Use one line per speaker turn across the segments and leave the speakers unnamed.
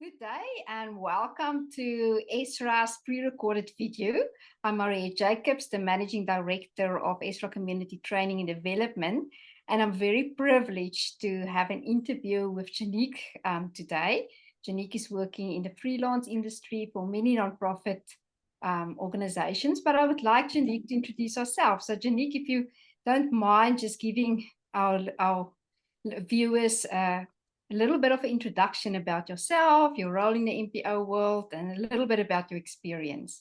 Good day and welcome to Ezrah's pre-recorded video. I'm Mariëtte Jacobs, the Managing Director of Ezrah Community Training and Development, and I'm very privileged to have an interview with Janique today. Janique is working in the freelance industry for many nonprofit organizations, but I would like Janique to introduce herself. So Janique, if you don't mind just giving our viewers a little bit of an introduction about yourself, your role in the NPO world, and a little bit about your experience.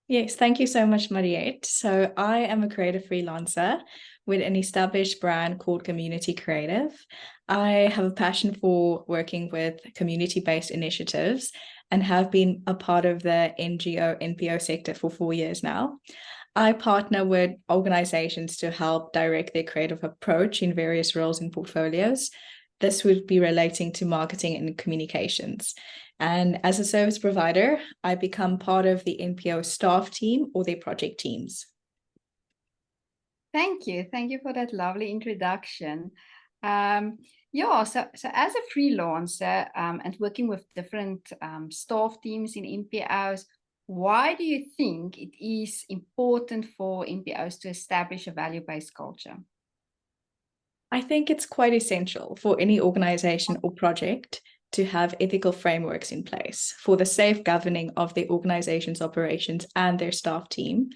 Yes, thank you so much, Mariëtte. So I am a creative freelancer with an established brand called Community Creative. I have a passion for working with community-based initiatives and have been a part of the NGO, NPO sector for 4 years now. I partner with organizations to help direct their creative approach in various roles and portfolios. This would be relating to marketing and communications. And as a service provider, I become part of the NPO staff team or their project teams.
Thank you. Thank you for that lovely introduction. So as a freelancer and working with different staff teams in NPOs, why do you think it is important for NPOs to establish a value-based culture?
I think it's quite essential for any organization or project to have ethical frameworks in place for the safe governing of the organization's operations and their staff team.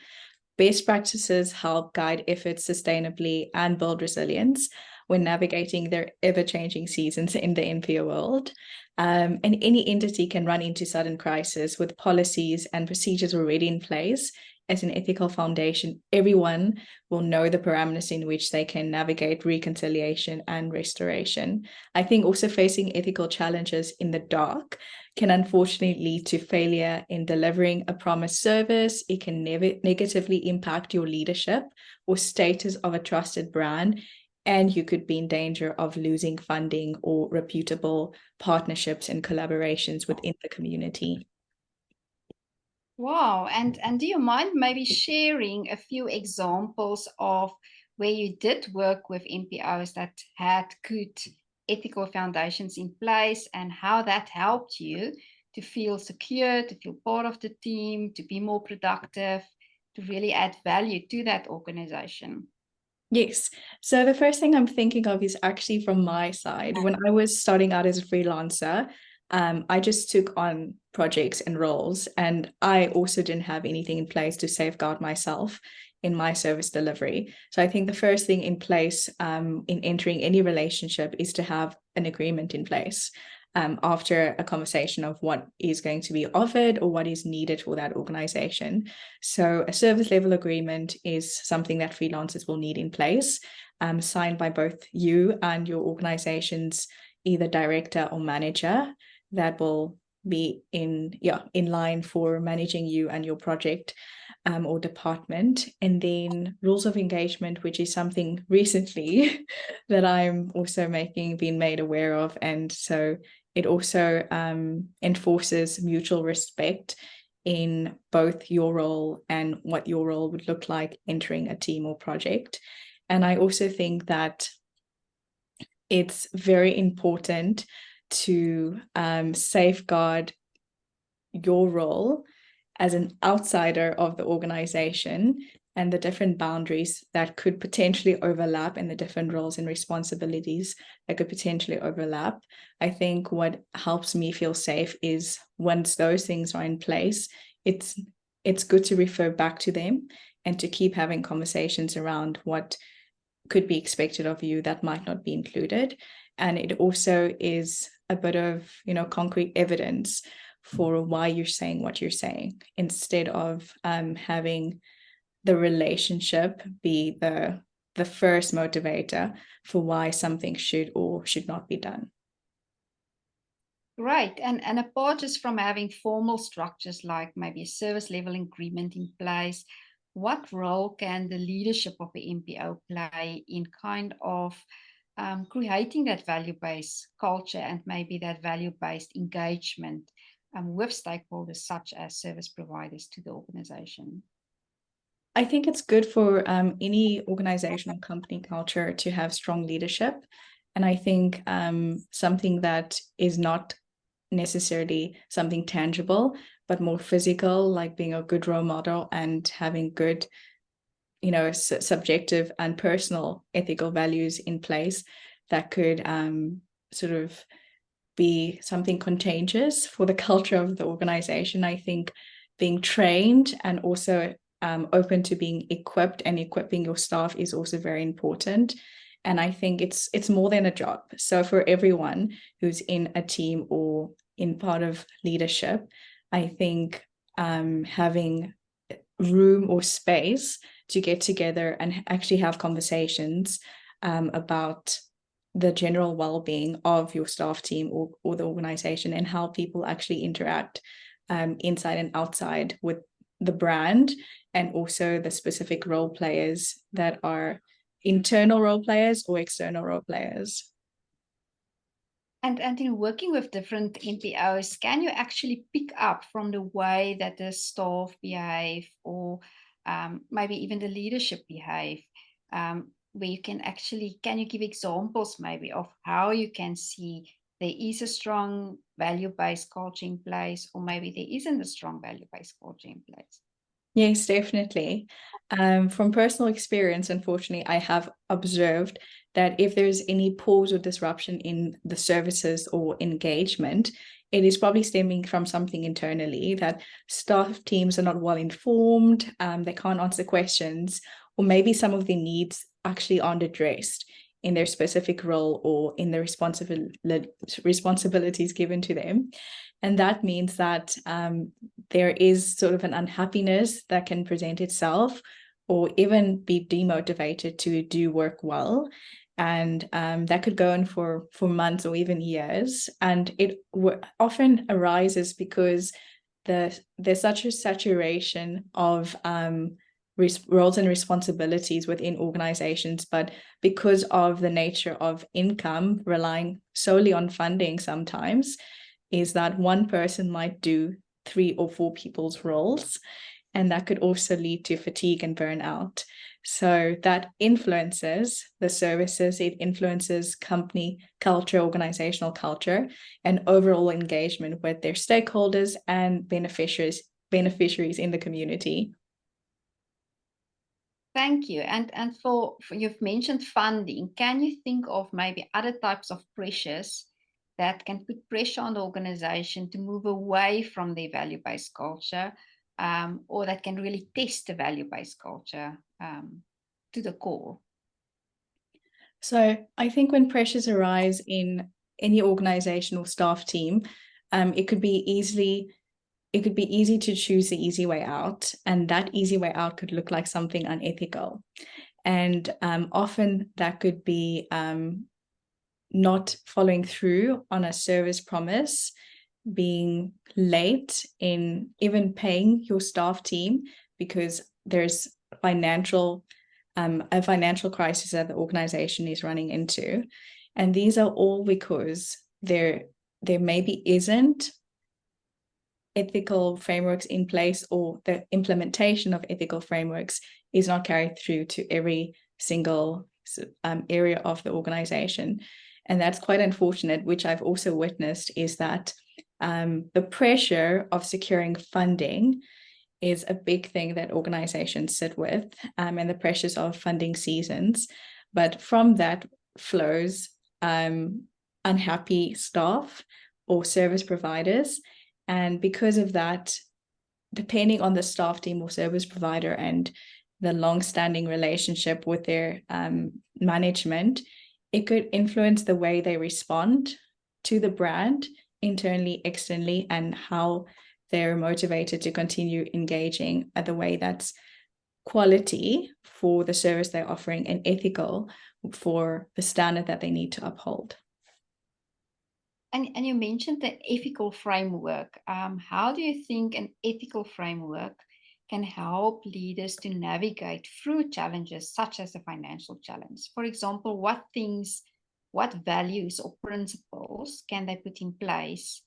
Best practices help guide efforts sustainably and build resilience when navigating their ever-changing seasons in the NPO world. And any entity can run into sudden crisis with policies and procedures already in place. As an ethical foundation, everyone will know the parameters in which they can navigate reconciliation and restoration. I think also facing ethical challenges in the dark can unfortunately lead to failure in delivering a promised service. It can negatively impact your leadership or status of a trusted brand, and you could be in danger of losing funding or reputable partnerships and collaborations within the community.
Wow. And do you mind maybe sharing a few examples of where you did work with NPOs that had good ethical foundations in place and how that helped you to feel secure, to feel part of the team, to be more productive, to really add value to that organization?
Yes. So the first thing I'm thinking of is actually from my side. When I was starting out as a freelancer, I just took on projects and roles, and I also didn't have anything in place to safeguard myself in my service delivery. So I think the first thing in place in entering any relationship is to have an agreement in place after a conversation of what is going to be offered or what is needed for that organization. So a service level agreement is something that freelancers will need in place, signed by both you and your organization's either director or manager that will be in line for managing you and your project or department. And then rules of engagement, which is something recently that I'm also being made aware of. And so it also enforces mutual respect in both your role and what your role would look like entering a team or project. And I also think that it's very important to safeguard your role as an outsider of the organization and the different boundaries that could potentially overlap and the different roles and responsibilities that could potentially overlap. I think what helps me feel safe is once those things are in place, it's good to refer back to them and to keep having conversations around what could be expected of you that might not be included. And it also is a bit of, concrete evidence for why you're saying what you're saying, instead of having the relationship be the first motivator for why something should or should not be done.
Right. And apart just from having formal structures like maybe a service level agreement in place, what role can the leadership of the NPO play in kind of creating that value-based culture and maybe that value-based engagement with stakeholders such as service providers to the organization?
I think it's good for any organizational company culture to have strong leadership. And I think something that is not necessarily something tangible, but more physical, like being a good role model and having good, subjective and personal ethical values in place that could sort of be something contagious for the culture of the organization. I think being trained and also open to being equipped and equipping your staff is also very important. And I think it's more than a job. So for everyone who's in a team or in part of leadership, I think having room or space to get together and actually have conversations about the general well-being of your staff team or the organization, and how people actually interact inside and outside with the brand, and also the specific role players that are internal role players or external role players.
And in working with different NPOs, can you actually pick up from the way that the staff behave, or maybe even the leadership behave, where you can you give examples maybe of how you can see there is a strong value-based culture in place, or maybe there isn't a strong value-based culture in place?
Yes, definitely. From personal experience, unfortunately, I have observed that if there's any pause or disruption in the services or engagement, it is probably stemming from something internally, that staff teams are not well informed, they can't answer questions, or maybe some of the needs actually aren't addressed in their specific role or in the responsibilities given to them. And that means that there is sort of an unhappiness that can present itself, or even be demotivated to do work well. And that could go on for months or even years. And it often arises because there's such a saturation of roles and responsibilities within organizations, but because of the nature of income relying solely on funding sometimes, is that one person might do 3 or 4 people's roles, and that could also lead to fatigue and burnout. So that influences the services, it influences company culture, organizational culture, and overall engagement with their stakeholders and beneficiaries in the community.
Thank you. And for you've mentioned funding, can you think of maybe other types of pressures that can put pressure on the organization to move away from their value-based culture, or that can really test the value-based culture to the core?
So I think when pressures arise in any organization or staff team, it could be easy to choose the easy way out, and that easy way out could look like something unethical. And often that could be not following through on a service promise, being late in even paying your staff team because there's a financial crisis that the organization is running into. And these are all because there maybe isn't ethical frameworks in place, or the implementation of ethical frameworks is not carried through to every single area of the organization. And that's quite unfortunate. Which I've also witnessed is that the pressure of securing funding is a big thing that organizations sit with, and the pressures of funding seasons. But from that flows unhappy staff or service providers. And because of that, depending on the staff team or service provider and the long-standing relationship with their management, it could influence the way they respond to the brand internally, externally, and how they're motivated to continue engaging at the way that's quality for the service they're offering and ethical for the standard that they need to uphold.
And you mentioned the ethical framework. How do you think an ethical framework can help leaders to navigate through challenges such as a financial challenge? For example, what values or principles can they put in place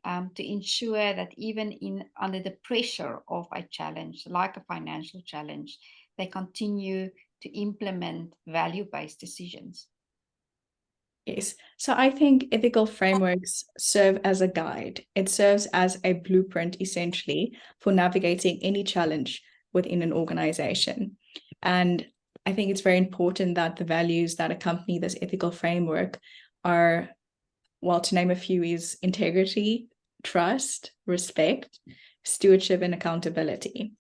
to ensure that even under the pressure of a challenge, like a financial challenge, they continue to implement value-based decisions?
Yes. So I think ethical frameworks serve as a guide. It serves as a blueprint, essentially, for navigating any challenge within an organization. And I think it's very important that the values that accompany this ethical framework are, well, to name a few, is integrity, trust, respect, stewardship, and accountability.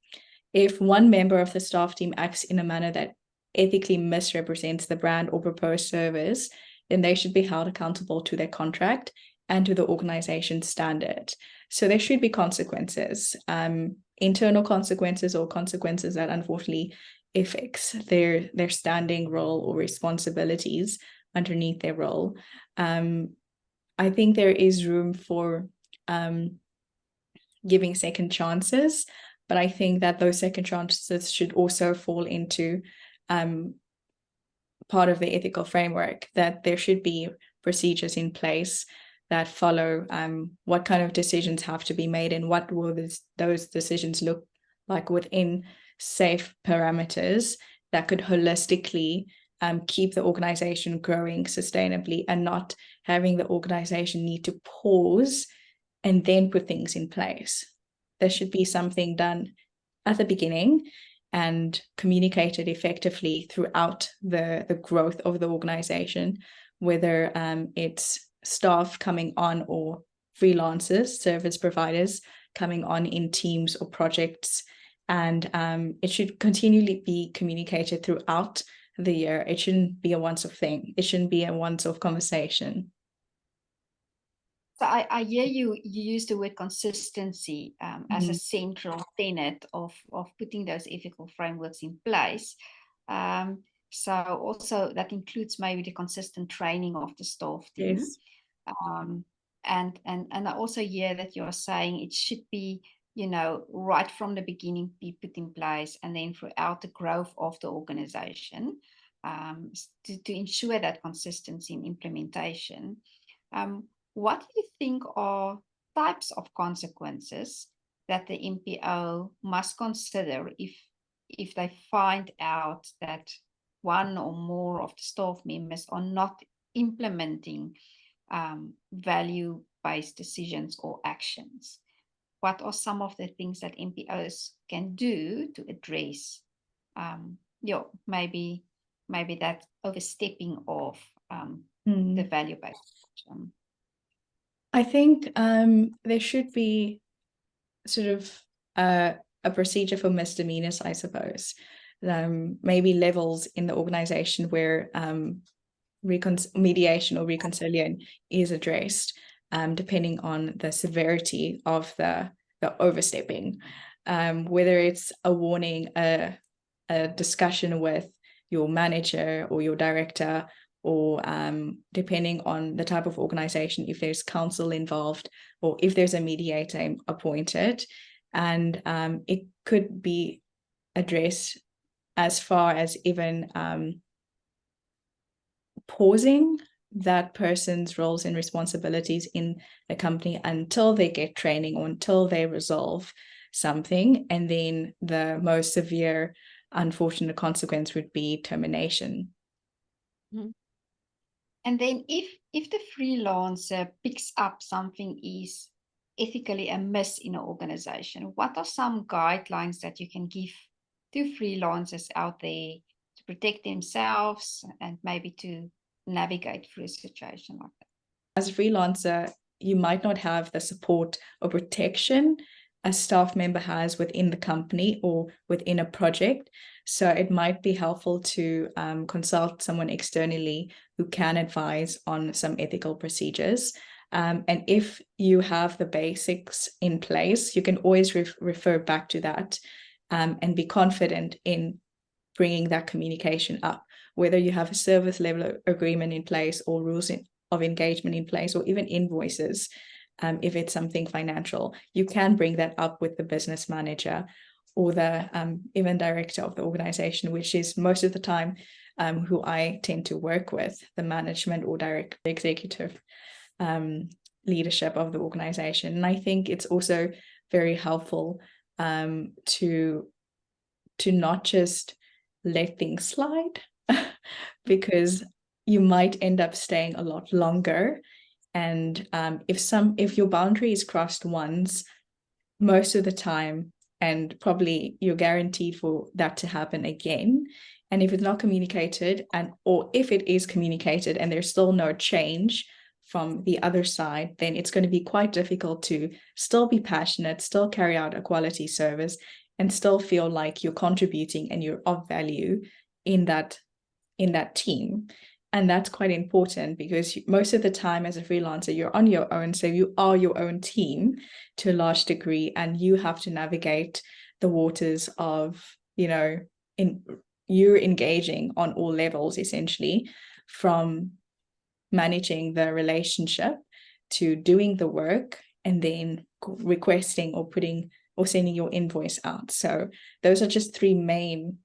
If one member of the staff team acts in a manner that ethically misrepresents the brand or proposed service, then they should be held accountable to their contract and to the organization's standard. So there should be consequences, internal consequences, or consequences that unfortunately affects their standing role or responsibilities underneath their role. I think there is room for giving second chances, but I think that those second chances should also fall into part of the ethical framework, that there should be procedures in place that follow what kind of decisions have to be made and what will those decisions look like within safe parameters that could holistically keep the organization growing sustainably, and not having the organization need to pause and then put things in place. There should be something done at the beginning and communicated effectively throughout the growth of the organization, whether it's staff coming on or freelancers, service providers coming on in teams or projects. And it should continually be communicated throughout the year. It shouldn't be a once-off thing. It shouldn't be a once-off conversation.
So I hear you use the word consistency as a central tenet of putting those ethical frameworks in place. So also that includes maybe the consistent training of the staff team.
Yes.
And I also hear that you're saying it should be, right from the beginning be put in place, and then throughout the growth of the organization, to ensure that consistency in implementation. What do you think are types of consequences that the MPO must consider if they find out that one or more of the staff members are not implementing value-based decisions or actions? What are some of the things that MPOs can do to address maybe that overstepping of the value-based action?
I think there should be sort of a procedure for misdemeanors, I suppose. Maybe levels in the organization where mediation or reconciliation is addressed, depending on the severity of the overstepping. Whether it's a warning, a discussion with your manager or your director, or depending on the type of organization, if there's counsel involved or if there's a mediator appointed. And it could be addressed as far as even pausing that person's roles and responsibilities in the company until they get training or until they resolve something. And then the most severe, unfortunate consequence would be termination.
Mm-hmm. And then if the freelancer picks up something is ethically amiss in an organization, what are some guidelines that you can give to freelancers out there to protect themselves and maybe to navigate through a situation like that?
As a freelancer, you might not have the support or protection a staff member has within the company or within a project. So it might be helpful to consult someone externally who can advise on some ethical procedures. And if you have the basics in place, you can always refer back to that and be confident in bringing that communication up, whether you have a service level agreement in place or rules of engagement in place, or even invoices. If it's something financial, you can bring that up with the business manager or the even director of the organization, which is most of the time who I tend to work with, the management or direct executive leadership of the organization. And I think it's also very helpful to not just let things slide because you might end up staying a lot longer. And if your boundary is crossed once, most of the time, and probably you're guaranteed for that to happen again. And if it's not communicated, or if it is communicated and there's still no change from the other side, then it's going to be quite difficult to still be passionate, still carry out a quality service, and still feel like you're contributing and you're of value in that team. And that's quite important, because most of the time as a freelancer, you're on your own. So you are your own team to a large degree, and you have to navigate the waters of, you're engaging on all levels, essentially, from managing the relationship to doing the work and then requesting or sending your invoice out. So those are just three main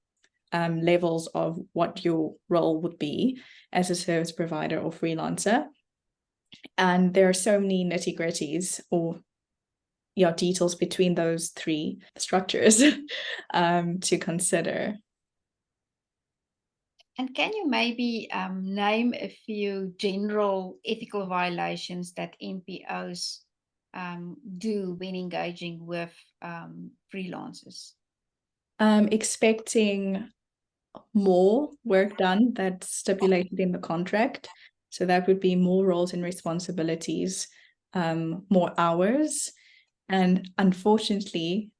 levels of what your role would be as a service provider or freelancer. And there are so many nitty-gritties or details between those three structures to consider.
And can you maybe name a few general ethical violations that NPOs do when engaging with freelancers?
Expecting more work done that's stipulated in the contract. So that would be more roles and responsibilities, more hours. And unfortunately,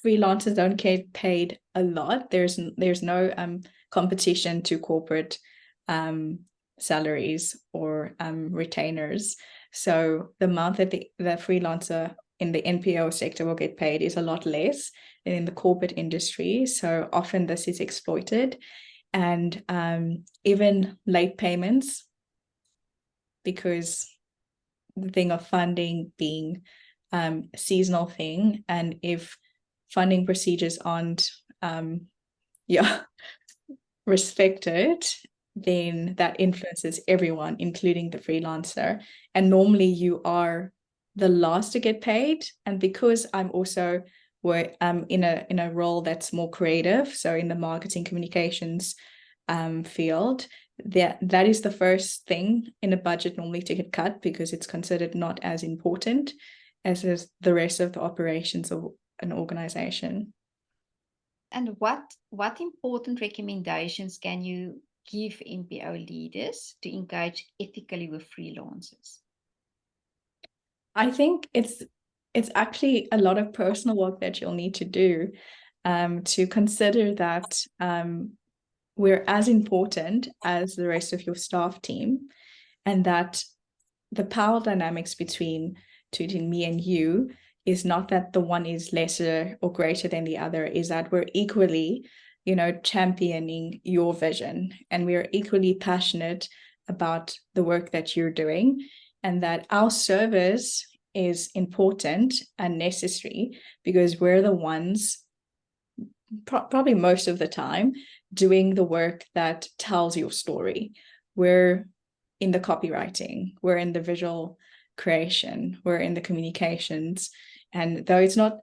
freelancers don't get paid a lot. There's no competition to corporate salaries or retainers. So the amount that the freelancer in the NPO sector will get paid is a lot less than in the corporate industry. So often this is exploited, and even late payments, because the thing of funding being a seasonal thing, and if funding procedures aren't respected, then that influences everyone, including the freelancer. And normally you are the last to get paid. And because I'm also in a role that's more creative, so in the marketing communications field, that is the first thing in a budget normally to get cut, because it's considered not as important as is the rest of the operations of an organization.
And what important recommendations can you give NPO leaders to engage ethically with freelancers?
I think it's actually a lot of personal work that you'll need to do to consider that we're as important as the rest of your staff team, and that the power dynamics between me and you is not that the one is lesser or greater than the other, is that we're equally, championing your vision, and we're equally passionate about the work that you're doing, and that our service is important and necessary because we're the ones, probably most of the time, doing the work that tells your story. We're in the copywriting, we're in the visual creation, we're in the communications. And though it's not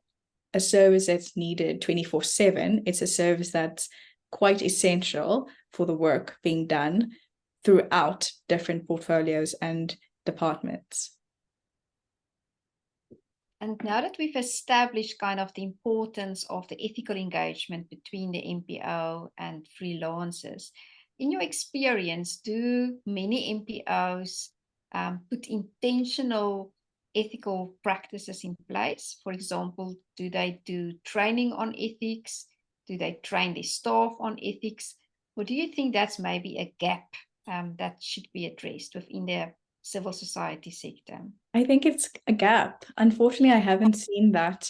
a service that's needed 24/7, it's a service that's quite essential for the work being done throughout different portfolios and departments.
And now that we've established kind of the importance of the ethical engagement between the NPO and freelancers, in your experience, do many NPOs put intentional ethical practices in place? For example, do they do training on ethics? Do they train their staff on ethics? Or do you think that's maybe a gap that should be addressed within the civil society sector?
I think it's a gap. Unfortunately, I haven't seen that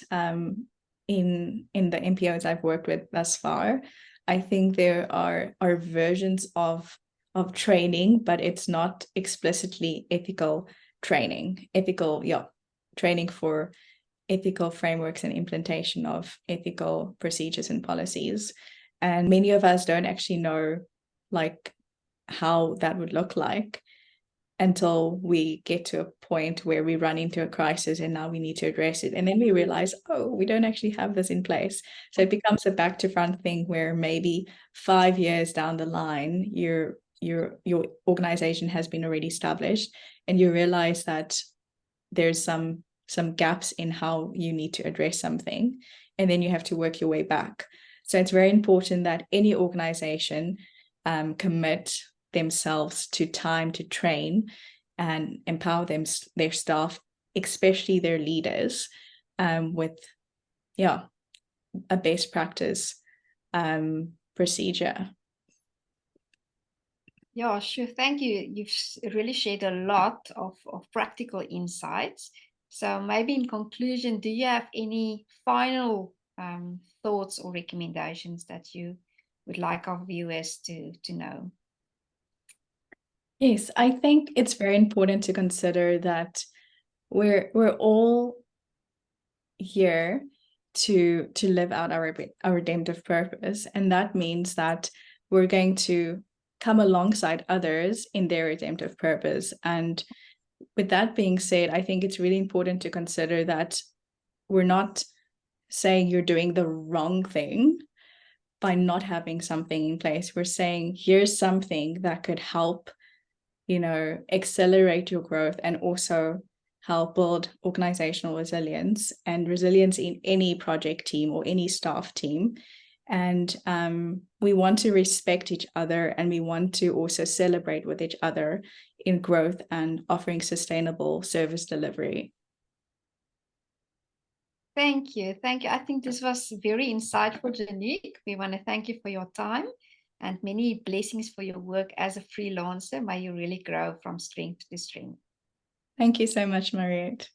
in the NPOs I've worked with thus far. I think there are versions of training, but it's not explicitly ethical training. Training for ethical frameworks and implementation of ethical procedures and policies. And many of us don't actually know how that would look like until we get to a point where we run into a crisis and now we need to address it. And then we realize, oh, we don't actually have this in place. So it becomes a back to front thing where maybe 5 years down the line, you're your organization has been already established, and you realize that there's some gaps in how you need to address something, and then you have to work your way back. So it's very important that any organization commit themselves to time to train and empower their staff, especially their leaders, with a best practice procedure.
Yeah, sure. Thank you. You've really shared a lot of practical insights. So maybe in conclusion, do you have any final thoughts or recommendations that you would like our viewers to know?
Yes, I think it's very important to consider that we're all here to live out our redemptive purpose, and that means that we're going to come alongside others in their redemptive purpose. And with that being said, I think it's really important to consider that we're not saying you're doing the wrong thing by not having something in place. We're saying here's something that could help, accelerate your growth and also help build organizational resilience and resilience in any project team or any staff team. And we want to respect each other, and we want to also celebrate with each other in growth and offering sustainable service delivery.
Thank you. Thank you. I think this was very insightful, Janique. We want to thank you for your time and many blessings for your work as a freelancer. May you really grow from strength to strength.
Thank you so much, Mariëtte.